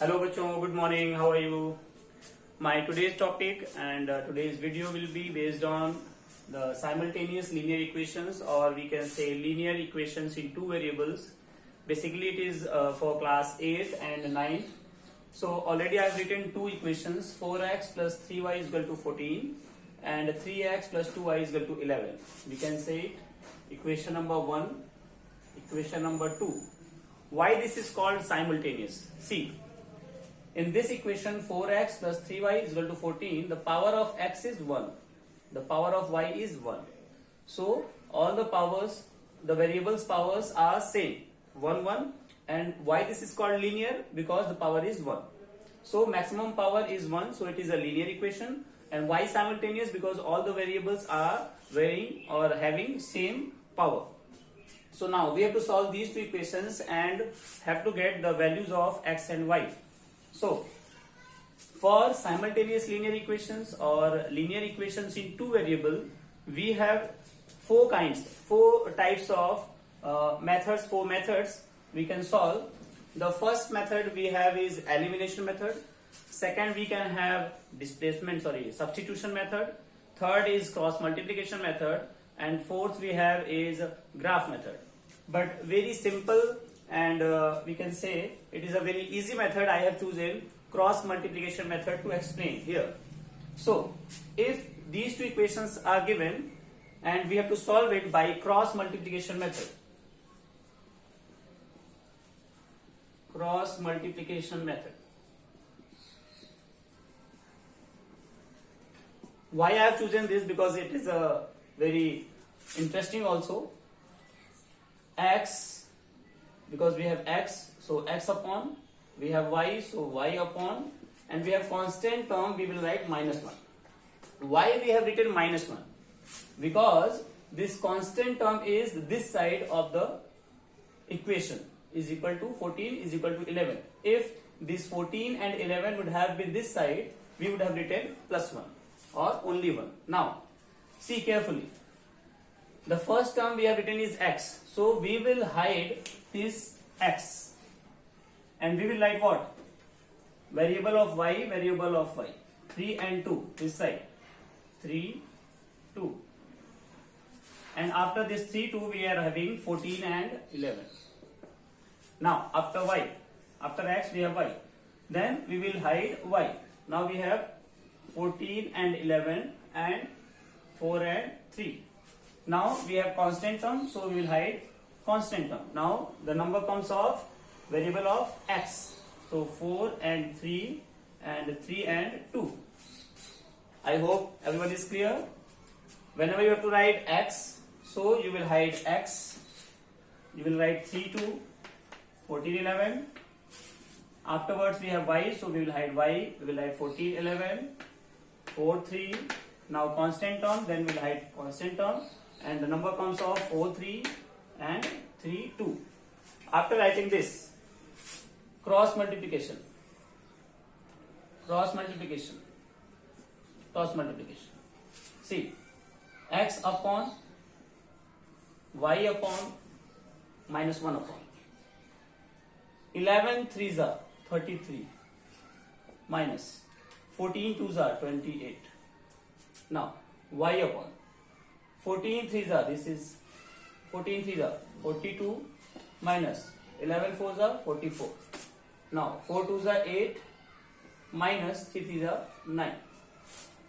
Hello बच्चों, good morning. How are you? My today's topic and today's video will be based on the simultaneous linear equations, or we can say linear equations in two variables. Basically, it is for class 8 and 9. So already I have written two equations: 4x plus 3y is equal to 14 and 3x plus 2y is equal to 11. We can say it equation number 1, equation number 2. Why this is called simultaneous? See. In this equation 4x plus 3y is equal to 14, the power of x is 1, the power of y is 1. So all the powers, the variables powers are same, 1 1. And why this is called linear? Because the power is 1. So maximum power is 1, so it is a linear equation. And why simultaneous? Because all the variables are varying or having same power. So now we have to solve these two equations and have to get the values of x and y. So, for simultaneous linear equations or linear equations in two variable, we have four types of four methods we can solve. The first method we have is elimination method. Second, we can have substitution method. Third is cross multiplication method, and fourth we have is graph method. But very simple. And we can say it is a very easy method. I have chosen cross multiplication method to explain here. So if these two equations are given and we have to solve it by cross multiplication method. Cross multiplication method. Why I have chosen this? Because it is a very interesting also. Because we have x, so x upon, we have y, so y upon, and we have constant term, we will write minus 1. Why we have written minus 1? Because this constant term is this side of the equation, is equal to 14 is equal to 11. If this 14 and 11 would have been this side, we would have written plus 1 or only 1. Now, see carefully. The first term we have written is x, so we will hide this x and we will write what? Variable of y, variable of y. 3 and 2 this side, 3 2, and after this 3 2 we are having 14 and 11. Now after x we have y, then we will hide y. Now we have 14 and 11 and 4 and 3. Now we have constant term, so we will hide constant term. Now the number comes of variable of x, so 4 and 3 and 3 and 2. I hope everyone is clear. Whenever you have to write x, so you will hide x, you will write 3 2, 14 11. Afterwards we have y, so we will hide y, we will write 14 11, 4 3. Now constant term, then we will hide constant term, and the number comes of 4 3 and 3 2. After writing this, cross multiplication. See, x upon y upon minus 1 upon 11 3s are 33 minus 14 2s are 28. Now y upon 14 3s are, this is 14 3s are 42 minus 11 4s are 44. Now 4 2s are 8 minus 3 3s are 9.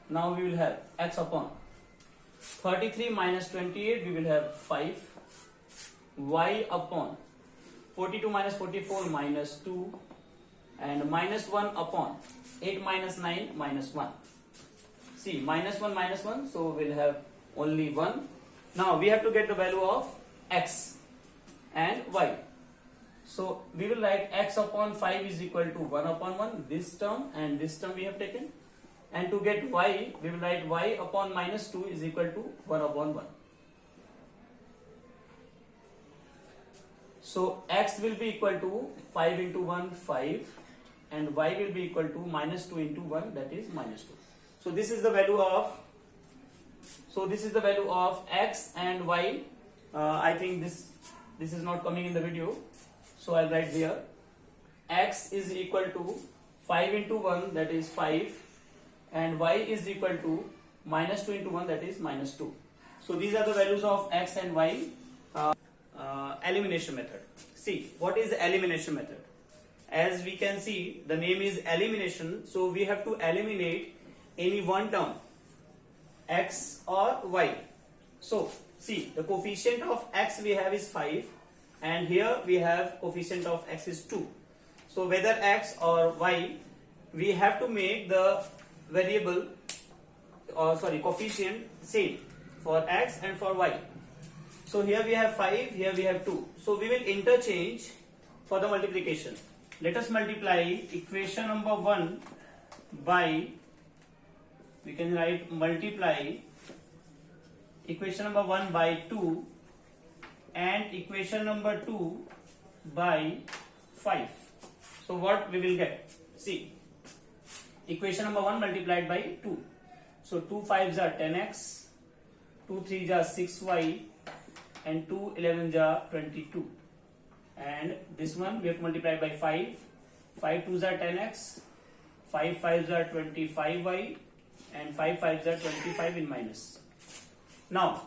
Now we will have x upon 33 minus 28, we will have 5. Y upon 42 minus 44 minus 2, and minus 1 upon 8 minus 9 minus 1. See, minus 1, so we will have only 1. Now we have to get the value of x and y. So we will write x upon 5 is equal to 1 upon 1, this term and this term we have taken. And to get y, we will write y upon minus 2 is equal to 1 upon 1. So x will be equal to 5 into 1, 5, and y will be equal to minus 2 into 1, that is minus 2. So this is the value of x and y. I think this is not coming in the video, so I'll write here. x is equal to 5 into 1, that is 5, and y is equal to minus 2 into 1, that is minus 2. So these are the values of x and y. Elimination method. See, what is the elimination method? As we can see, the name is elimination, so we have to eliminate any one term, x or y. So see, the coefficient of x we have is 5, and here we have coefficient of x is 2. So whether x or y, we have to make the variable coefficient same for x and for y. So here we have 5, here we have 2. So we will interchange for the multiplication. Let us multiply equation number 1 by, we can write multiply equation number 1 by 2 and equation number 2 by 5. So what we will get? See, equation number 1 multiplied by 2. So 2 5s are 10x, 2 3s are 6y, and 2 11s are 22. And this one we have to multiply by 5. 5 2s are 10x, 5 5s are 25y, and 5 5s are 25 in minus. Now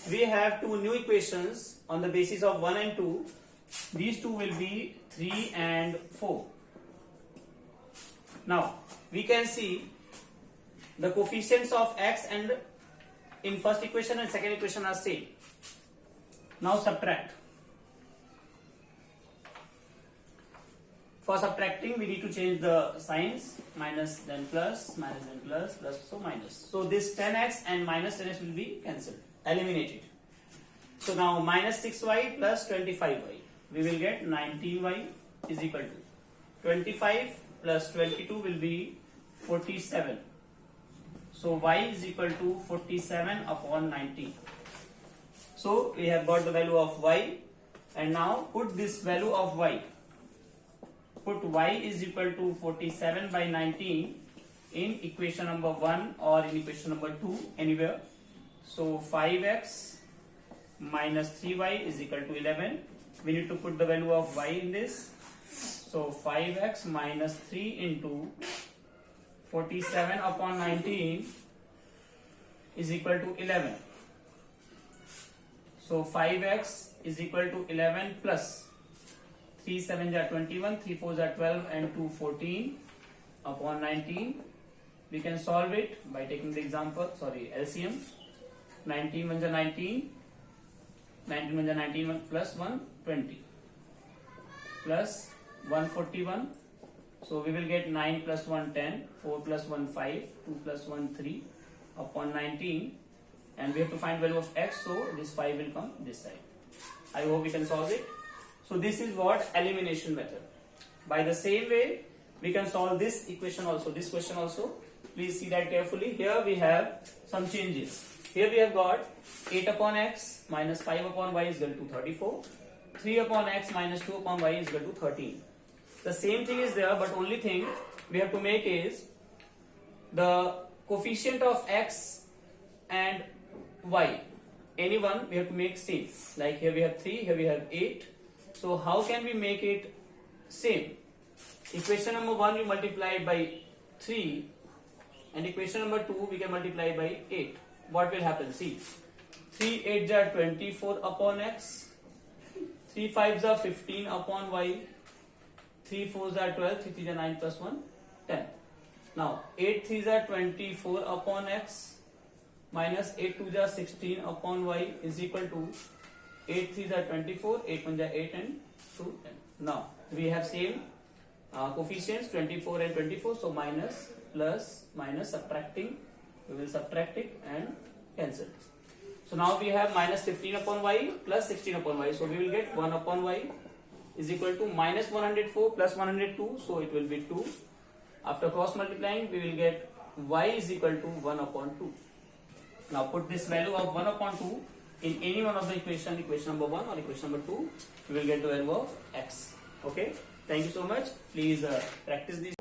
we have two new equations on the basis of 1 and 2. These two will be 3 and 4. Now we can see the coefficients of x and in first equation and second equation are same. Now subtract. For subtracting, we need to change the signs, minus then plus, minus then plus, plus so minus. So this 10x and minus 10x will be cancelled, eliminated. So now minus 6y plus 25y, we will get 19y is equal to 25 plus 22 will be 47. So y is equal to 47 upon 19. So we have got the value of y, and now put this value of y. Put y is equal to 47 by 19 in equation number 1 or in equation number 2, anywhere. So 5x minus 3y is equal to 11. We need to put the value of y in this. So 5x minus 3 into 47 upon 19 is equal to 11. So 5x is equal to 11 plus 3 7s are 21, 3 4s are 12, and 2 14 upon 19. We can solve it by taking the example, LCM. 19 1s are 19, 19 1s are 19, 1 plus 1 20 plus 141. So we will get 9 plus 1 10, 4 plus 1 5, 2 plus 1 3 upon 19, and we have to find value of x, so this 5 will come this side. I hope we can solve it. So this is what elimination method. By the same way, we can solve this equation also, this question also. Please see that carefully. Here we have some changes. Here we have got 8 upon x minus 5 upon y is equal to 34. 3 upon x minus 2 upon y is equal to 13. The same thing is there, but only thing we have to make is the coefficient of x and y. Any one we have to make same. Like here we have 3, here we have 8. So how can we make it same? Equation number 1 we multiply by 3, and equation number 2 we can multiply by 8. What will happen? See, 3 8s are 24 upon x, 3 5s are 15 upon y, 3 4s are 12, 3 3s are 9 plus 1 10. Now 8 3s are 24 upon x minus 8 2s are 16 upon y is equal to 8 3s are 24, 8 1s are 8, and 2 10. Now we have same coefficients 24 and 24, so minus plus minus, subtracting, we will subtract it and cancel. So now we have minus 15 upon y plus 16 upon y, so we will get 1 upon y is equal to minus 104 plus 102, so it will be 2. After cross multiplying, we will get y is equal to 1 upon 2. Now put this value of 1 upon 2 in any one of the equation number 1 or equation number 2, we will get the value of x. Okay, thank you so much. Please practice these